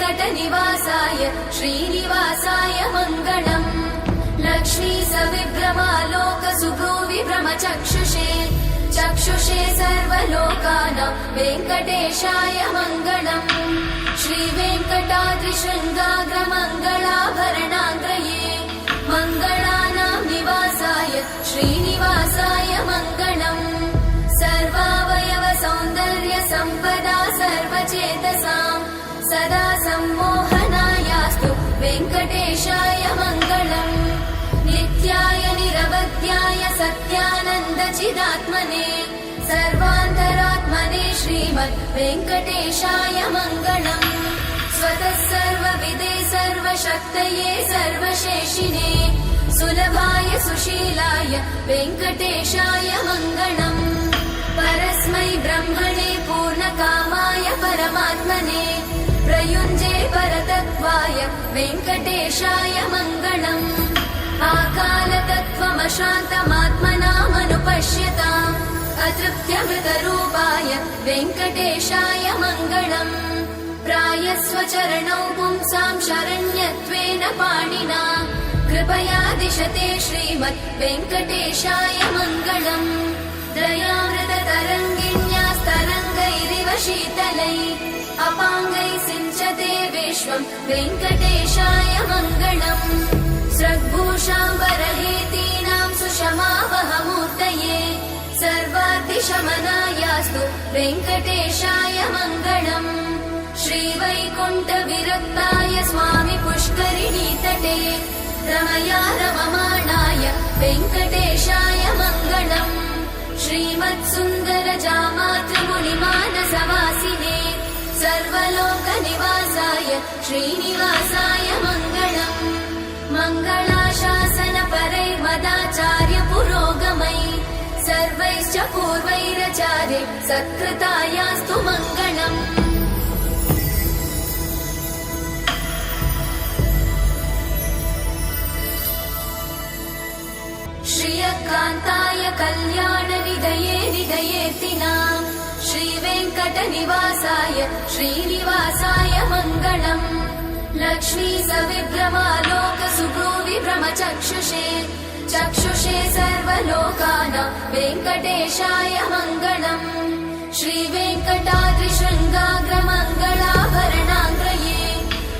वेङ्कटनिवासाय श्रीनिवासाय मङ्गलम् लक्ष्मी सविभ्रमालोकसुभ्रूविभ्रमचक्षुषे चक्षुषे सर्वलोकानां वेङ्कटेशाय मङ्गलम् श्रीवेङ्कटाद्रिशृङ्गाग्रमङ्गलाभरणाग्रये मङ्गलानां निवासाय श्रीनिवासाय मङ्गलम् सर्वावयव सौन्दर्य सम्पदा सर्वचेतसां सदा सम्मोहनायास्तु वेङ्कटेशाय मङ्गलम् नित्याय निरवध्याय सत्यानन्दचिदात्मने सर्वान्तरात्मने श्रीमद् वेङ्कटेशाय मङ्गलम् स्वतः सर्वविदे सर्वशक्तये सर्वशेषिने सुलभाय सुशीलाय वेङ्कटेशाय मङ्गलम् परस्मै ब्रह्मणे पूर्णकामाय परमात्मने प्रयुञ्जे परतत्त्वाय वेङ्कटेशाय मङ्गलम् आकालतत्त्वमशान्तमात्मनामनुपश्यताम् अतृप्त्यमृतरूपाय वेङ्कटेशाय मङ्गलम् प्रायस्वचरणौ पुंसां शरण्यत्वेन पाणिना कृपया दिशते श्रीमद् वेङ्कटेशाय मङ्गलम् दयामृततरङ्गिण्यास्तरङ्गैरिव शीतलैः अपाङ्गैः सिञ्चते विश्वं वेङ्कटेशाय मङ्गलम् स्रग्भूषाम्बरहेतीनां सुषमावहमूर्तये सर्वाद्रिशमनायास्तु वेङ्कटेशाय मङ्गलम् श्रीवैकुण्ठविरक्ताय स्वामि पुष्करिणीतटे रमया रममाणाय वेङ्कटेशाय मङ्गलम् श्रीमत्सुन्दरजामातृमुनिमानसवासिने सर्वलोकनिवासाय श्रीनिवासाय मङ्गलम् मङ्गलाशासनपरैर्मदाचार्य पुरोगमैः सर्वैश्च पूर्वैराचार्य सत्कृतायास्तु मङ्गलम् श्रियकान्ताय कल्याणनिधये निधयेतिनां श्रीवेङ्कटनिवासाय श्रीनिवासाय मङ्गलम् लक्ष्मी सविभ्रमालोकसुभ्रूविभ्रमचक्षुषे चक्षुषे सर्वलोकानां वेङ्कटेशाय मङ्गलम् श्रीवेङ्कटाद्रिशृङ्गाग्रमङ्गलाभरणाग्रये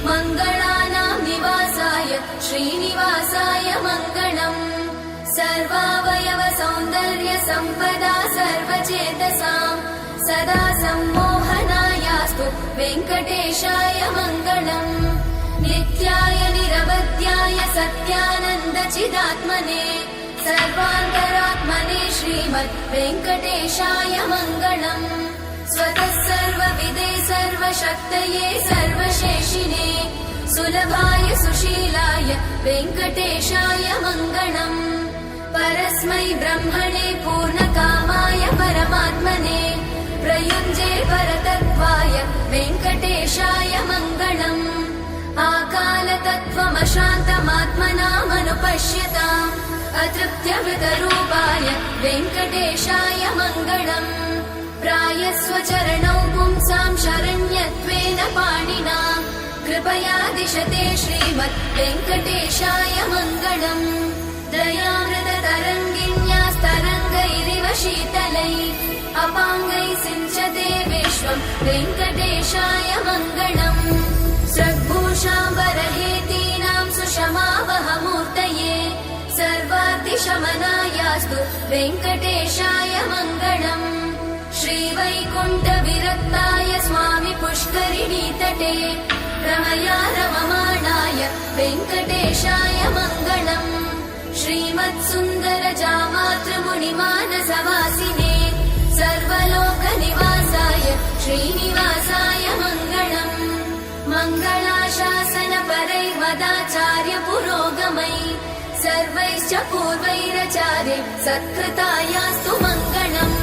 मङ्गलानां निवासाय श्रीनिवासाय मङ्गलम् सर्वावयव सौन्दर्य सम्पदा सर्वचेतसां सदा सम्मोहनायास्तु वेङ्कटेशाय मङ्गलम् नित्याय निरवध्याय सत्यानन्दचिदात्मने सर्वान्तरात्मने श्रीमद् वेङ्कटेशाय मङ्गलम् स्वतः सर्वविदे सर्वशक्तये सर्वशेषिने सुलभाय सुशीलाय वेङ्कटेशाय मङ्गलम् परस्मै ब्रह्मणे पूर्णकामाय परमात्मने प्रयुञ्जे परतत्त्वाय वेङ्कटेशाय मङ्गलम् आकालतत्त्वमशान्तमात्मनामनुपश्यताम् अतृप्त्यमृतरूपाय वेङ्कटेशाय मङ्गलम् प्रायस्वचरणौ पुंसां शरण्यत्वेन पाणिना कृपया दिशते श्रीमद् वेङ्कटेशाय मङ्गलम् दयामृततरङ्गिण्यास्तरङ्गैरिव शीतलैः अपाङ्गैः सिञ्चते विश्वं वेङ्कटेशाय मङ्गलम् स्रग्भूषाम्बरहेतीनां सुषमावहमूर्तये सर्वाद्रिशमनायास्तु वेङ्कटेशाय मङ्गलम् श्रीवैकुण्ठविरक्ताय स्वामि पुष्करिणीतटे रमया रममाणाय वेङ्कटेशाय मङ्गलम् श्रीमत्सुन्दरजामातृमुनिमानसवासिने सर्वलोकनिवासाय श्रीनिवासाय मङ्गलम् मङ्गलाशासनपरैर्मदाचार्य पुरोगमैः सर्वैश्च पूर्वैराचार्य सत्कृतायास्तु मङ्गलम्